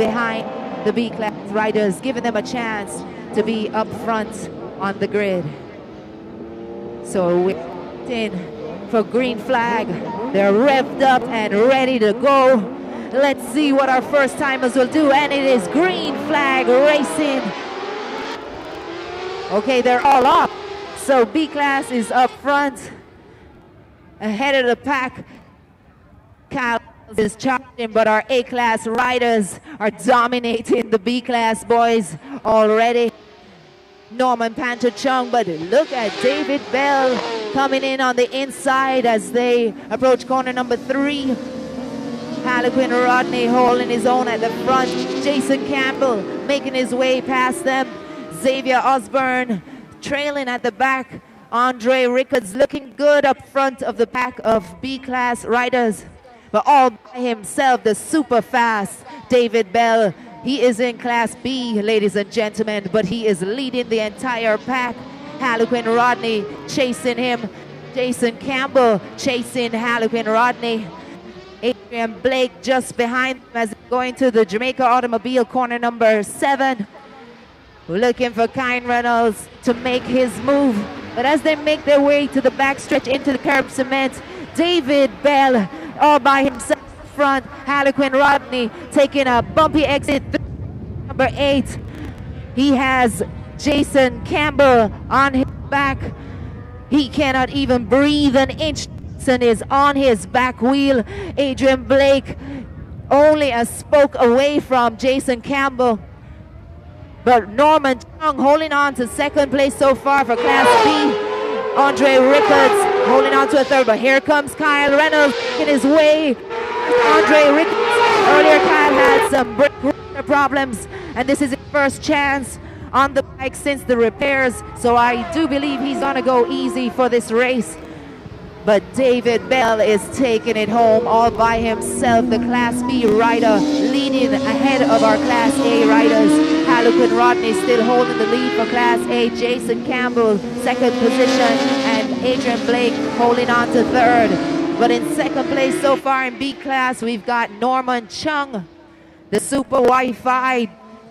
behind the B-class riders, giving them a chance to be up front on the grid. So we're in for green flag. They're revved up and ready to go. Let's see what our first timers will do, and it is green flag racing. Okay, they're all up. So B-class is up front, ahead of the pack. Cal is charging, but our A-class riders are dominating the B-class boys already. Norman Panther Chung, but look at David Bell coming in on the inside as they approach corner number 3. Harlequin Rodney holding his own at the front. Jason Campbell making his way past them. Xavier Osborne trailing at the back. Andre Rickards looking good up front of the pack of B-class riders. But all by himself, the super fast David Bell. He is in Class B, ladies and gentlemen, but he is leading the entire pack. Harlequin Rodney chasing him. Jason Campbell chasing Harlequin Rodney. Adrian Blake just behind him as going to the Jamaica Automobile corner number 7. Looking for Kyle Reynolds to make his move. But as they make their way to the backstretch into the curb cement, David Bell all by himself front. Harlequin Rodney taking a bumpy exit. Number 8. He has Jason Campbell on his back. He cannot even breathe an inch. Jason is on his back wheel. Adrian Blake only a spoke away from Jason Campbell. But Norman Chung holding on to second place so far for Class B. Andre Rickards holding on to a third, but here comes Kyle Reynolds in his way. Andre Rickards, earlier Kyle had some brake problems, and this is his first chance on the bike since the repairs, so I do believe he's gonna go easy for this race. But David Bell is taking it home all by himself. The Class B rider leading ahead of our Class A riders. Harlequin Rodney still holding the lead for Class A. Jason Campbell, second position, and Adrian Blake holding on to third. But in second place so far in B class, we've got Norman Chung, the Super Wi-Fi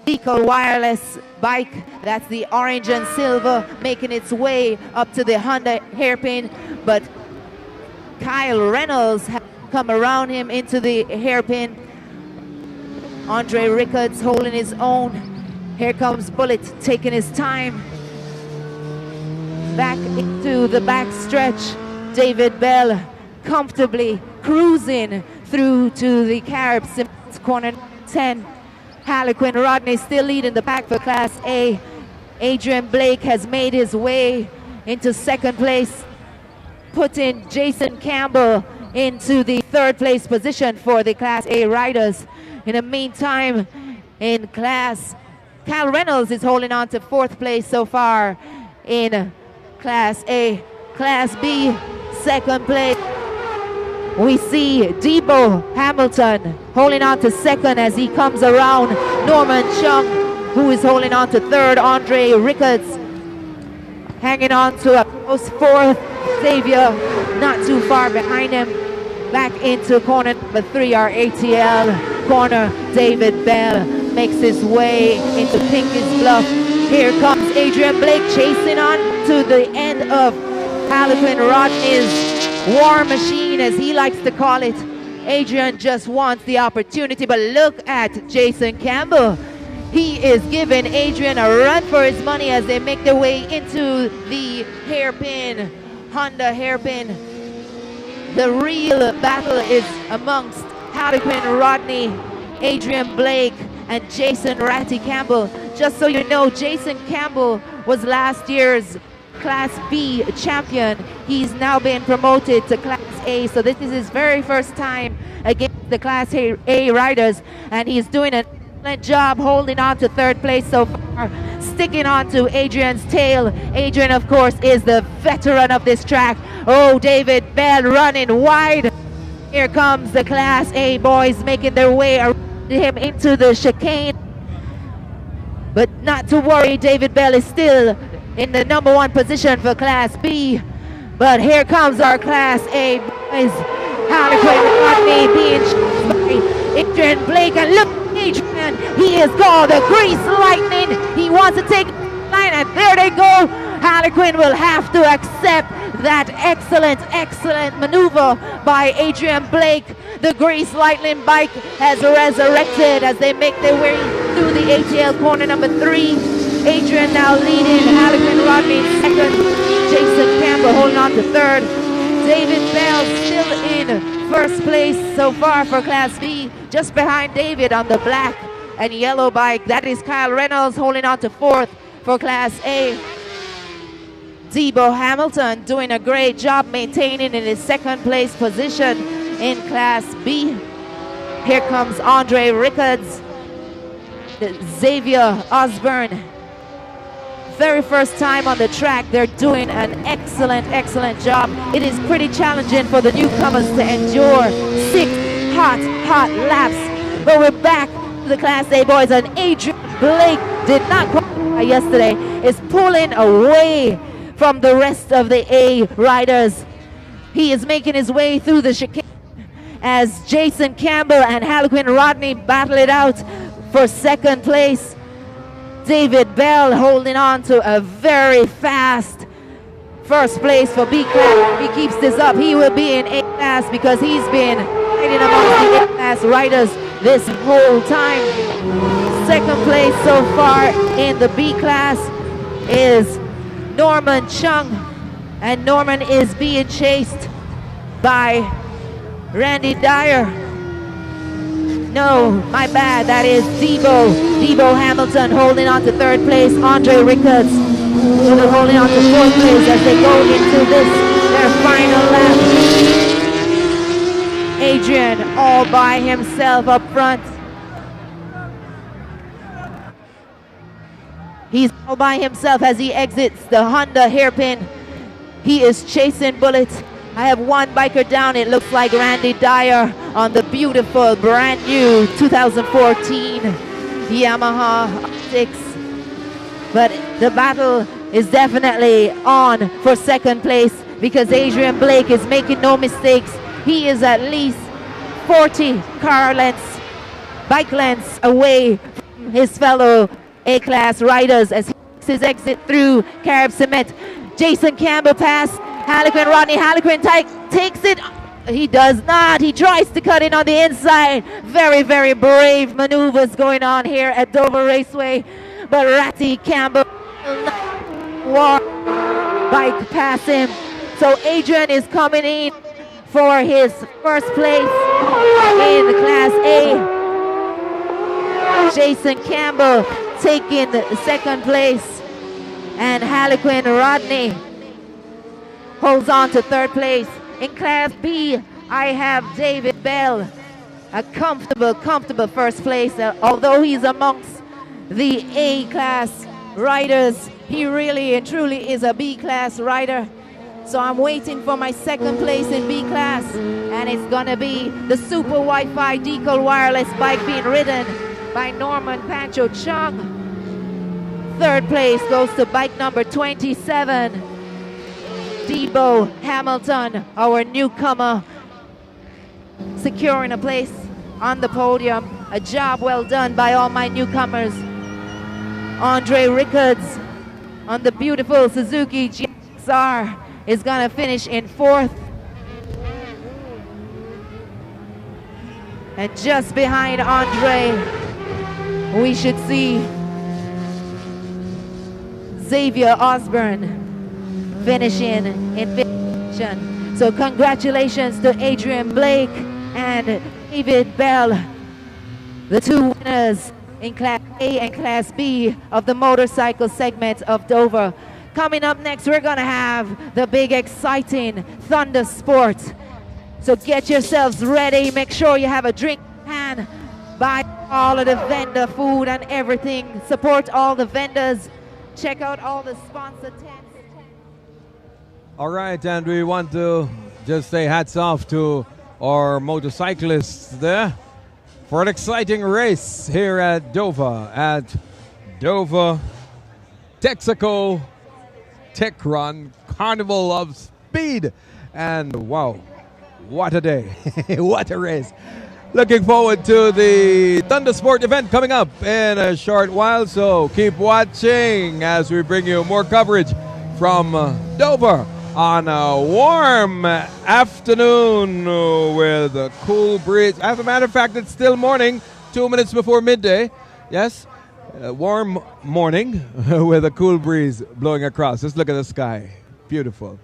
Deco wireless bike. That's the orange and silver, making its way up to the Honda hairpin. But Kyle Reynolds has come around him into the hairpin. Andre Rickards holding his own. Here comes Bullet taking his time. Back into the back stretch. David Bell comfortably cruising through to the Carib Cement corner 10. Harlequin Rodney still leading the pack for Class A. Adrian Blake has made his way into second place, putting Jason Campbell into the third place position for the Class A riders. In the meantime, in class, Kyle Reynolds is holding on to fourth place so far in Class A. Class B, second place. We see Debo Hamilton holding on to second as he comes around Norman Chung, who is holding on to third. Andre Rickards hanging on to a close fourth. Xavier not too far behind him. Back into corner number 3, our ATL corner. David Bell makes his way into Pinkett's Bluff. Here comes Adrian Blake chasing on to the end of Harlequin Rodney's war machine, as he likes to call it. Adrian just wants the opportunity, but look at Jason Campbell. He is giving Adrian a run for his money as they make their way into the hairpin, Honda hairpin. The real battle is amongst Harlequin Rodney, Adrian Blake, and Jason Ratty Campbell. Just so you know, Jason Campbell was last year's Class B champion. He's now been promoted to Class A, so this is his very first time against the Class A riders, and he's doing an excellent job holding on to third place so far, sticking on to Adrian's tail. Adrian, of course, is the veteran of this track. Oh, David Bell running wide. Here comes the Class A boys making their way around him into the chicane. But not to worry, David Bell is still in the number 1 position for Class B. But here comes our Class A boys. Harlequin Rodney being chased by Adrian Blake, and look, Adrian. He is called the Grease Lightning. He wants to take line, and there they go. Harlequin will have to accept that excellent maneuver by Adrian Blake. The Grease Lightning bike has resurrected as they make their way through the ATL corner number 3. Adrian now leading, Harlequin Rodney second, Jason Campbell holding on to third. David Bell still in first place so far for Class B, just behind David on the black and yellow bike. That is Kyle Reynolds holding on to fourth for Class A. Debo Hamilton doing a great job maintaining in his second place position in Class B. Here comes Andre Rickards, Xavier Osborne. Very first time on the track, they're doing an excellent job. It is pretty challenging for the newcomers to endure 6 hot laps. But we're back to the Class A boys, and Adrian Blake did not qualify yesterday, is pulling away from the rest of the A riders. He is making his way through the chicane as Jason Campbell and Harlequin Rodney battle it out for second place. David Bell holding on to a very fast first place for B class. If he keeps this up, he will be in A class because he's been riding amongst the A class riders this whole time. Second place so far in the B class is Norman Chung, and Norman is being chased by Randy Dyer. No, my bad, that is Debo Hamilton holding on to third place. Andre Rickards holding on to fourth place as they go into this, their final lap. Adrian all by himself up front. He's all by himself as he exits the Honda hairpin. He is chasing bullets. I have one biker down. It looks like Randy Dyer on the beautiful brand new 2014 Yamaha 6. But the battle is definitely on for second place because Adrian Blake is making no mistakes. He is at least 40 car lengths, bike lengths away from his fellow A-class riders as he makes his exit through Carib Cement. Jason Campbell passed Harlequin Rodney. Harlequin takes it. He does not. He tries to cut in on the inside. Very brave maneuvers going on here at Dover Raceway. But Ratty Campbell will not walk bike past him. So Adrian is coming in for his first place in Class A. Jason Campbell taking the second place, and Harlequin Rodney holds on to third place. In Class B, I have David Bell, a comfortable first place. Although he's amongst the A-class riders, he really and truly is a B-class rider. So I'm waiting for my second place in B class, and it's gonna be the Super Wi-Fi Decal Wireless bike being ridden by Norman Pancho Chung. Third place goes to bike number 27, Debo Hamilton, our newcomer, securing a place on the podium. A job well done by all my newcomers. Andre Rickards on the beautiful Suzuki GXR is gonna finish in fourth. And just behind Andre, we should see Xavier Osborne finishing in fifth position. So congratulations to Adrian Blake and David Bell, the two winners in Class A and Class B of the motorcycle segment of Dover. Coming up next, we're gonna have the big exciting Thunder Sport. So get yourselves ready, make sure you have a drink in hand, buy all of the vendor food and everything, support all the vendors, check out all the sponsor tents. All right, and we want to just say hats off to our motorcyclists there for an exciting race here at Dover Texaco Tech Run Carnival of Speed. And wow, what a day. What a race. Looking forward to the Thunder Sport event coming up in a short while, so keep watching as we bring you more coverage from Dover on a warm afternoon with a cool breeze. As a matter of fact, it's still morning, 2 minutes before midday. Yes, a warm morning with a cool breeze blowing across. Just look at the sky. Beautiful.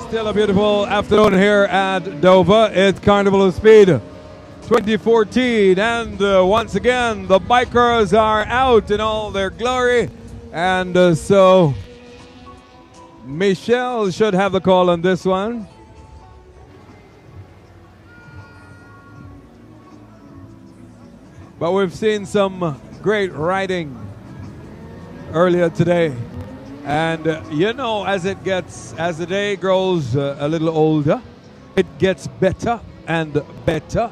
Still a beautiful afternoon here at Dover. It's Carnival of Speed 2014, and once again the bikers are out in all their glory, and so Michelle should have the call on this one. But we've seen some great riding earlier today. And you know, as the day grows a little older, it gets better and better.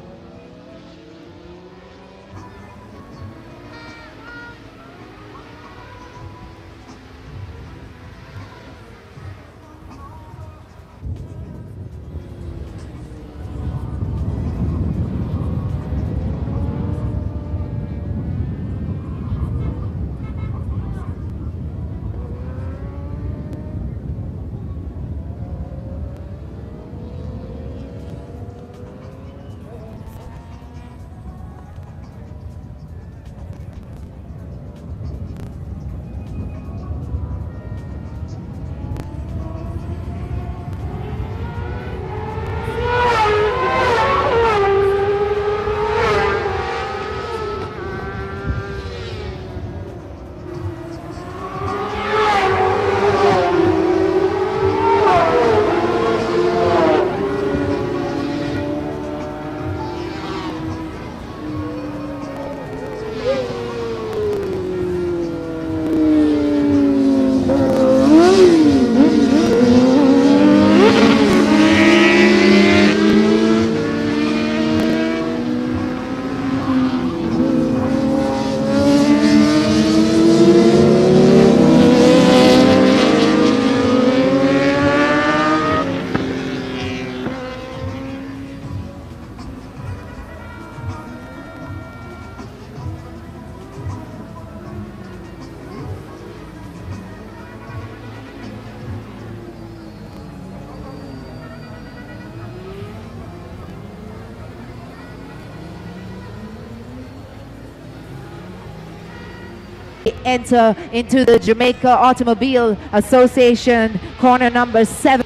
Enter into the Jamaica Automobile Association corner number 7,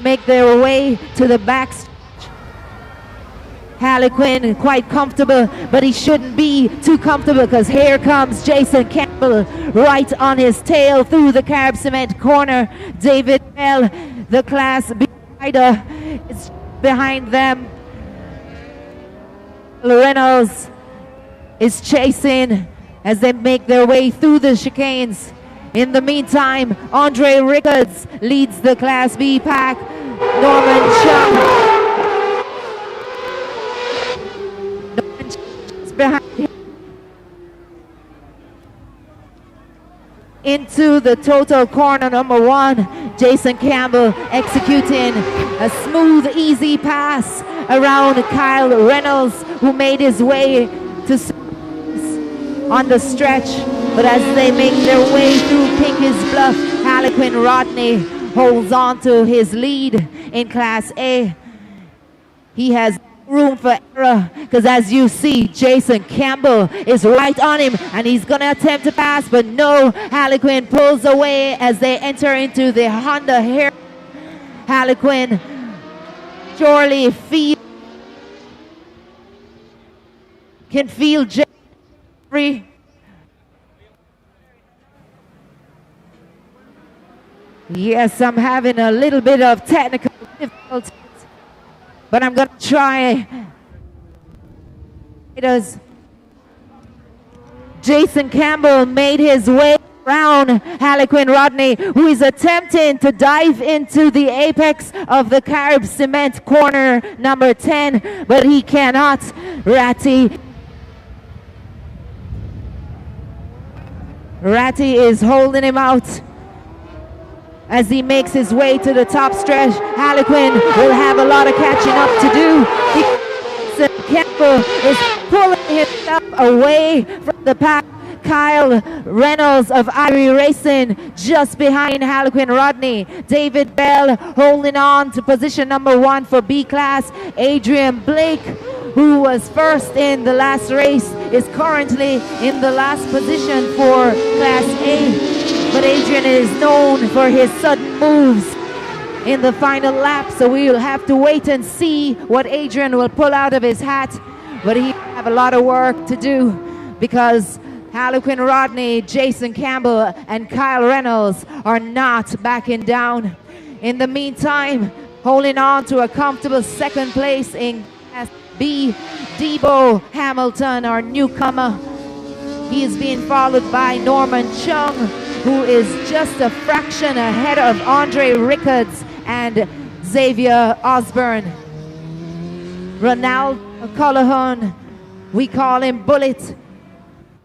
make their way to the back. Harlequin quite comfortable, but he shouldn't be too comfortable because here comes Jason Campbell right on his tail through the carb cement corner. David Bell, the Class B rider, is behind them. Reynolds is chasing as they make their way through the chicanes. In the meantime, Andre Rickards leads the Class B pack. Norman Chung is behind him. Into the total corner number 1 Jason Campbell executing a smooth, easy pass around Kyle Reynolds, who made his way to on the stretch. But as they make their way through Pinky's Bluff, Harlequin Rodney holds on to his lead in Class A. He has room for error, because as you see, Jason Campbell is right on him and he's gonna attempt to pass, but no, Harlequin pulls away as they enter into the Honda here. Harlequin surely can feel Jeffrey. Yes, I'm having a little bit of technical difficulties, but I'm gonna try. Jason Campbell made his way around Harlequin Rodney, who is attempting to dive into the apex of the carb cement corner number 10, but he cannot. Ratty is holding him out. As he makes his way to the top stretch, Harlequin will have a lot of catching up to do. Campbell is pulling himself away from the pack. Kyle Reynolds of Irie Racing just behind Harlequin Rodney. David Bell holding on to position number 1 for B class. Adrian Blake, who was first in the last race, is currently in the last position for Class A. But Adrian is known for his sudden moves in the final lap, so we will have to wait and see what Adrian will pull out of his hat. But he will have a lot of work to do, because Harlequin Rodney, Jason Campbell, and Kyle Reynolds are not backing down. In the meantime, holding on to a comfortable second place in Class B, Debo Hamilton, our newcomer. He is being followed by Norman Chung, who is just a fraction ahead of Andre Rickards and Xavier Osborne. Ronald Cullihan, we call him Bullet.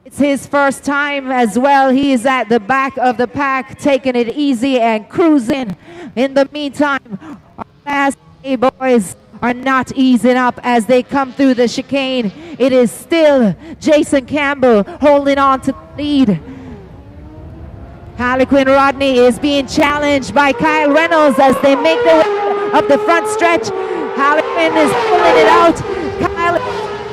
It's his first time as well. He is at the back of the pack, taking it easy and cruising. In the meantime, our Class A boys are not easing up as they come through the chicane. It is still Jason Campbell holding on to the lead. Harlequin Rodney is being challenged by Kyle Reynolds as they make their way up the front stretch. Harlequin is pulling it out. Kyle is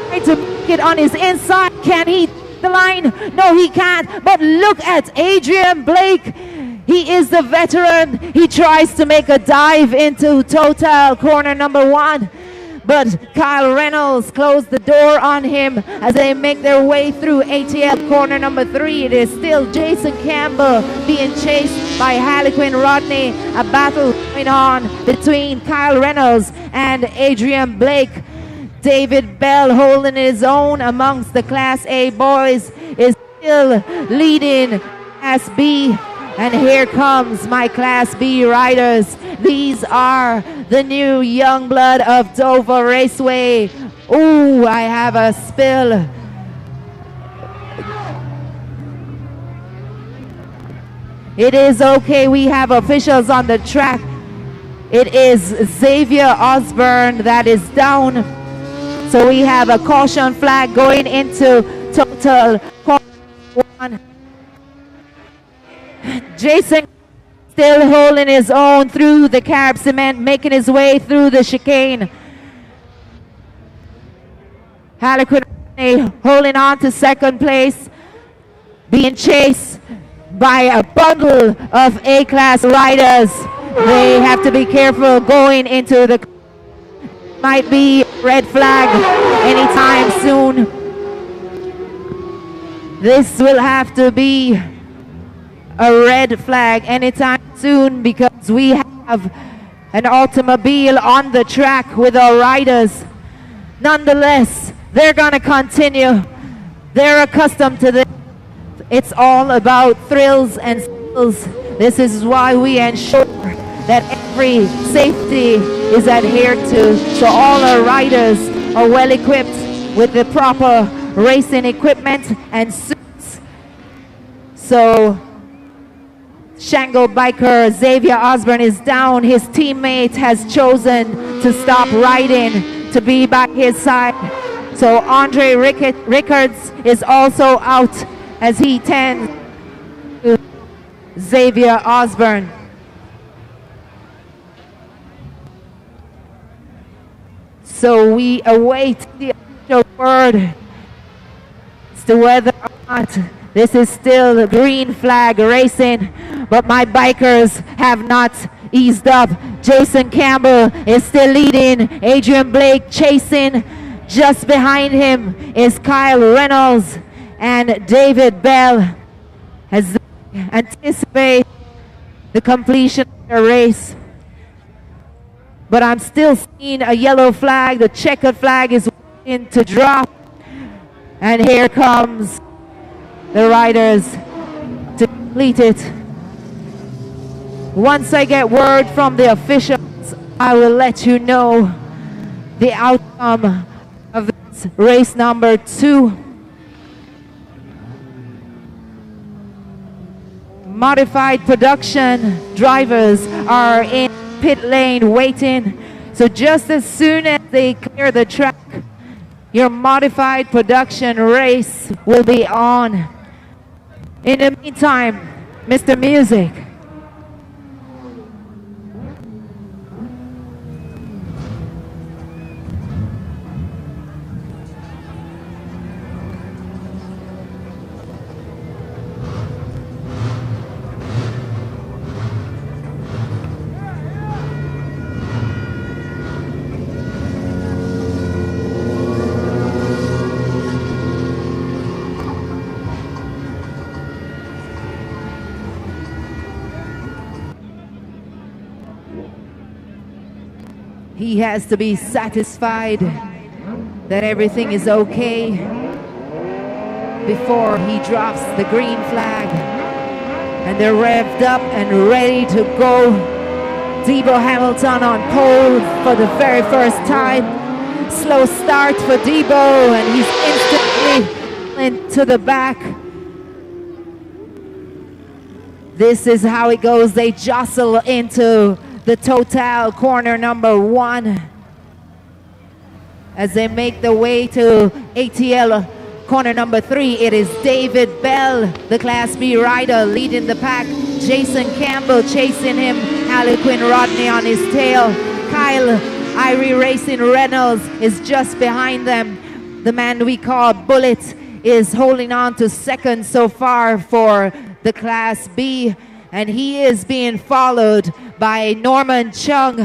trying to make it on his inside. Can he the line? No, he can't. But look at Adrian Blake. He is the veteran. He tries to make a dive into Total corner number 1. But Kyle Reynolds closed the door on him as they make their way through ATL corner number 3. It is still Jason Campbell being chased by Harlequin Rodney. A battle going on between Kyle Reynolds and Adrian Blake. David Bell, holding his own amongst the Class A boys, is still leading Class B. And here comes my Class B riders. These are the new young blood of Dover Raceway. Ooh, I have a spill. It is okay, we have officials on the track. It is Xavier Osborne that is down. So we have a caution flag going into Total corner 1. Jason still holding his own through the carb cement, making his way through the chicane. Harlequin holding on to second place, being chased by a bundle of A-class riders. They have to be careful going into the... Might be red flag anytime soon. This will have to be a red flag anytime soon, because we have an automobile on the track with our riders. Nonetheless, they're gonna continue. They're accustomed to this. It's all about thrills and thrills. This is why we ensure that every safety is adhered to, so all our riders are well equipped with the proper racing equipment and suits. So Shango biker Xavier Osborne is down. His teammate has chosen to stop riding to be by his side. So Andre Rickards is also out as he tends to Xavier Osborne. So we await the official word as to whether or not this is still green flag racing, but my bikers have not eased up. Jason Campbell is still leading. Adrian Blake chasing. Just behind him is Kyle Reynolds and David Bell as they anticipate the completion of the race. But I'm still seeing a yellow flag. The checkered flag is waiting to drop. And here comes the riders to complete it. Once I get word from the officials, I will let you know the outcome of this race number 2. Modified production drivers are in pit lane waiting. So just as soon as they clear the track, your modified production race will be on. In the meantime, Mr. Music. He has to be satisfied that everything is okay before he drops the green flag. And they're revved up and ready to go. Debo Hamilton on pole for the very first time. Slow start for Debo, and he's instantly into the back. This is how it goes. They jostle into the Total corner number 1 as they make their way to ATL corner number 3. It is David Bell, the Class B rider, leading the pack. Jason Campbell chasing him. Harlequin Rodney on his tail. Kyle Irie Racing Reynolds is just behind them. The man we call Bullet is holding on to second so far for the Class B, and he is being followed by Norman Chung,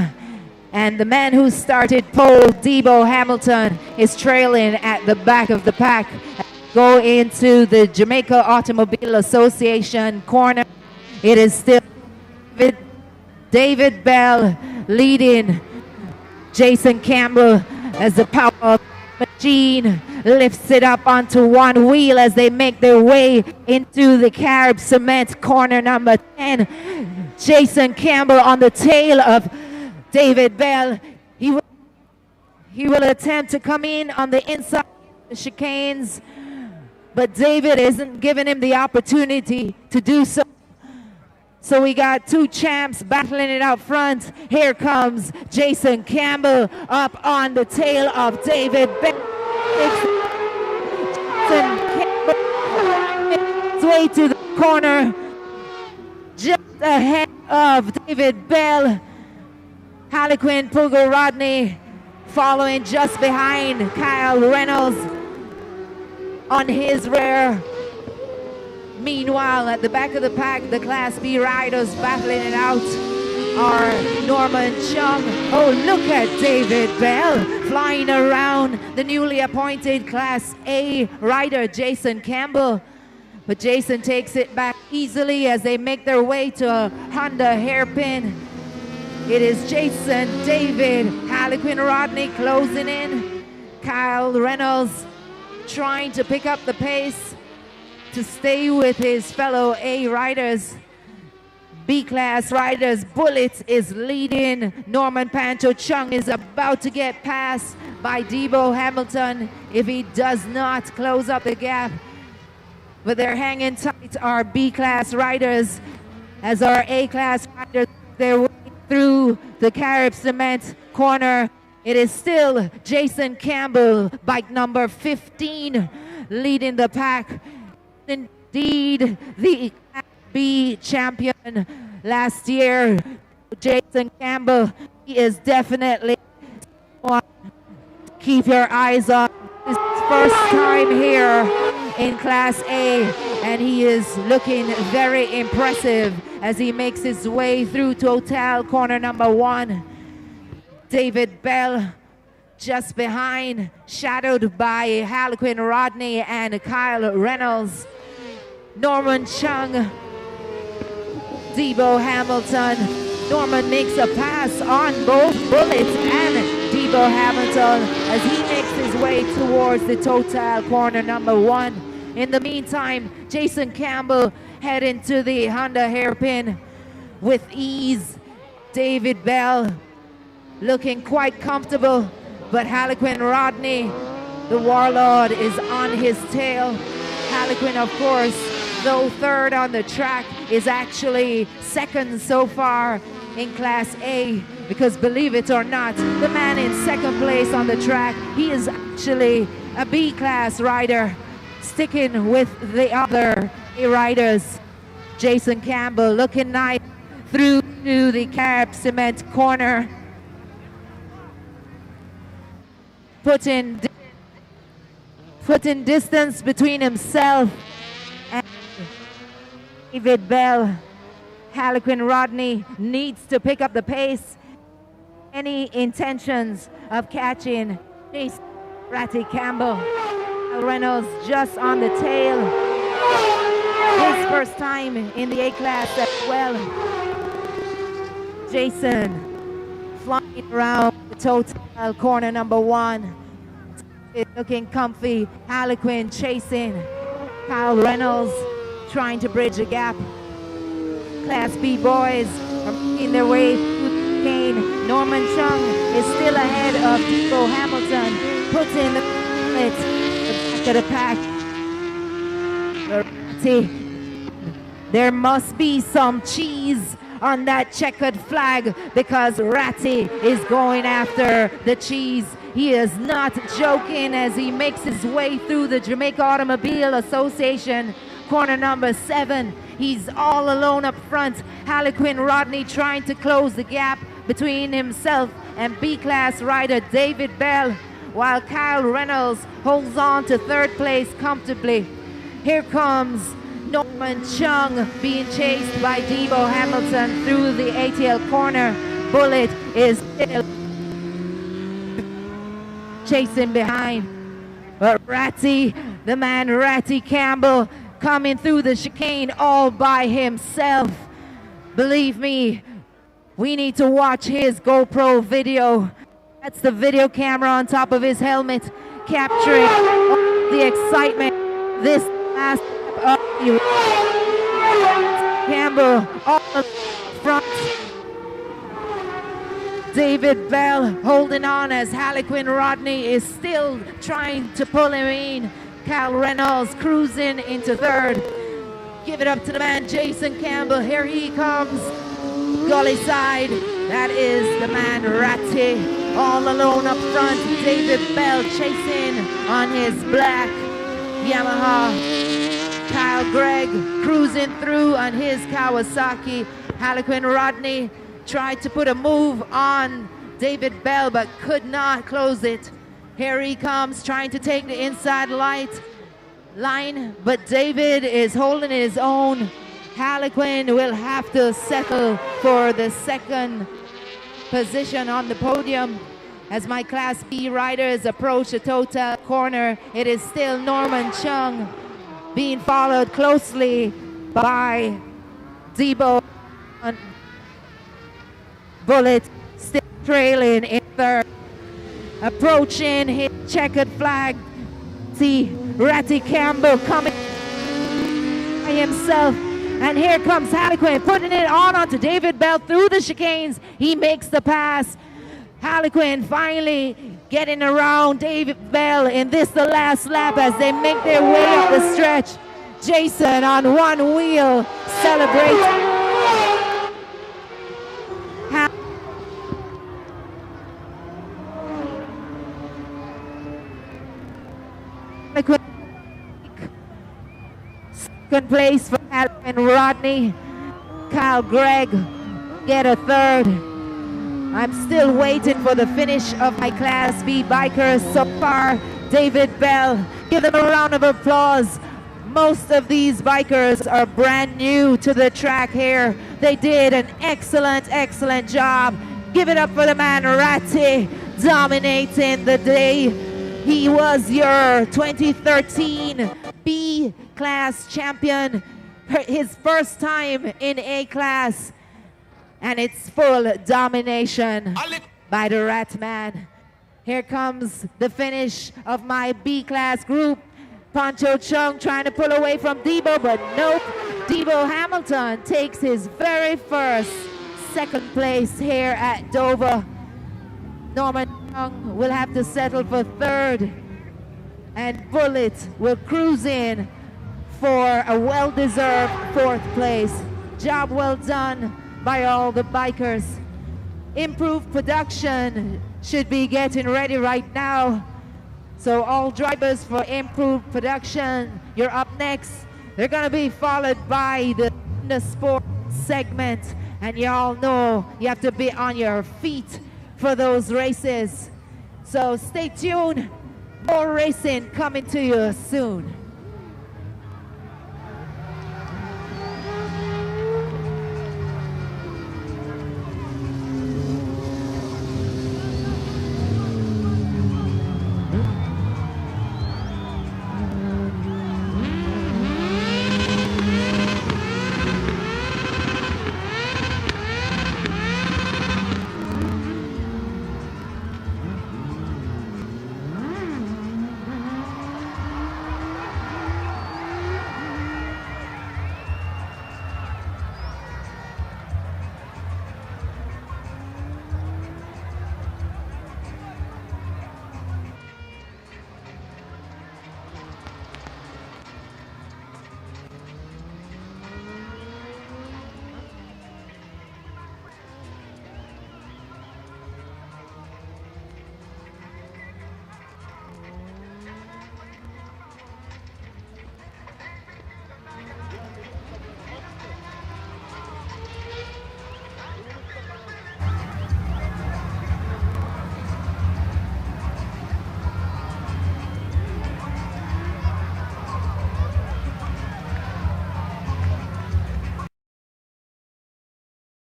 and the man who started pole, Debo Hamilton, is trailing at the back of the pack. Go into the Jamaica Automobile Association corner. It is still David Bell leading Jason Campbell as the power machine lifts it up onto one wheel as they make their way into the Carib Cement corner number 10. Jason Campbell on the tail of David Bell. He will attempt to come in on the inside of the chicanes, but David isn't giving him the opportunity to do so. So we got two champs battling it out front. Here comes Jason Campbell up on the tail of David Bell. Jason Campbell makes his way to the corner, just ahead of David Bell. Harlequin Pugo Rodney following just behind Kyle Reynolds on his rear. Meanwhile, at the back of the pack, the Class B riders battling it out are Norman Chung. Oh, look at David Bell flying around the newly appointed Class A rider, Jason Campbell. But Jason takes it back easily as they make their way to a Honda hairpin. It is Jason, David, Harlequin Rodney closing in. Kyle Reynolds trying to pick up the pace to stay with his fellow A riders. B-class riders, Bullet is leading. Norman Pancho Chung is about to get passed by Debo Hamilton if he does not close up the gap. But they're hanging tight, our B-class riders. as our A-class riders make their way through the Carib Cement corner. It is still Jason Campbell, bike number 15, leading the pack. Indeed, the Class B champion last year, Jason Campbell. He is definitely one to keep your eyes on. His first time here in Class A, and he is looking very impressive as he makes his way through Total corner number 1. David Bell just behind, shadowed by Harlequin Rodney and Kyle Reynolds. Norman Chung, Debo Hamilton. Norman makes a pass on both Bullets and Debo Hamilton as he makes his way towards the Total corner number 1. In the meantime, Jason Campbell heading to the Honda hairpin with ease. David Bell looking quite comfortable, but Harlequin Rodney, the warlord, is on his tail. Harlequin, of course, though third on the track, is actually second so far in Class A, because believe it or not, the man in second place on the track, he is actually a B-class rider, sticking with the other A riders. Jason Campbell looking nice through to the Carib Cement corner, putting distance between himself and David Bell. Harlequin Rodney needs to pick up the pace. Any intentions of catching Jason Ratty Campbell. Reynolds just on the tail. His first time in the A-class as well. Jason flying around the Total corner number 1. Looking comfy. Harlequin chasing. Kyle Reynolds trying to bridge the gap. Class B boys are making their way through the chicane. Norman Chung is still ahead of Debo Hamilton. Puts in the back of the pack. There must be some cheese on that checkered flag because Ratty is going after the cheese. He is not joking as he makes his way through the Jamaica Automobile Association corner number 7. He's all alone up front. Harlequin Rodney trying to close the gap between himself and B-class rider David Bell, while Kyle Reynolds holds on to third place comfortably. Here comes Norman Chung being chased by Debo Hamilton through the ATL corner. Bullet is still chasing behind. But Ratty, the man Ratty Campbell, coming through the chicane all by himself. Believe me, we need to watch his GoPro video. That's the video camera on top of his helmet, capturing the excitement. This last step of the Campbell all the front. David Bell holding on as Harlequin Rodney is still trying to pull him in. Kyle Reynolds cruising into third. Give it up to the man Jason Campbell. Here he comes. Gully side. That is the man Ratty. All alone up front. David Bell chasing on his black Yamaha. Kyle Gregg cruising through on his Kawasaki. Harlequin Rodney tried to put a move on David Bell but could not close it. Here he comes trying to take the inside line, but David is holding his own. Harlequin will have to settle for the second position on the podium. As my Class B riders approach the Total corner, it is still Norman Chung being followed closely by Debo. Bullet still trailing in third. Approaching his checkered flag. See Ratty Campbell coming by himself. And here comes Harlequin putting it on onto David Bell through the chicanes. He makes the pass. Harlequin finally getting around David Bell in this the last lap as they make their way up the stretch. Jason on one wheel celebrates Second place for Adam and Rodney. Kyle Gregg get a third. I'm still waiting for the finish of my Class B bikers so far. David Bell, give them a round of applause. Most of these bikers are brand new to the track here. They did an excellent job. Give it up for the man Ratti, dominating the day. He was your 2013 B class champion, his first time in A class, and it's full domination by the Rat Man. Here comes the finish of my B class group. Pancho Chung trying to pull away from Debo, but nope. Debo Hamilton takes his very first second place here at Dover. Norman Young will have to settle for third, and Bullet will cruise in for a well-deserved fourth place. Job well done by all the bikers. Improved production should be getting ready right now. So all drivers for improved production, you're up next. They're gonna be followed by the sport segment, and you all know you have to be on your feet for those races. So stay tuned, more racing coming to you soon.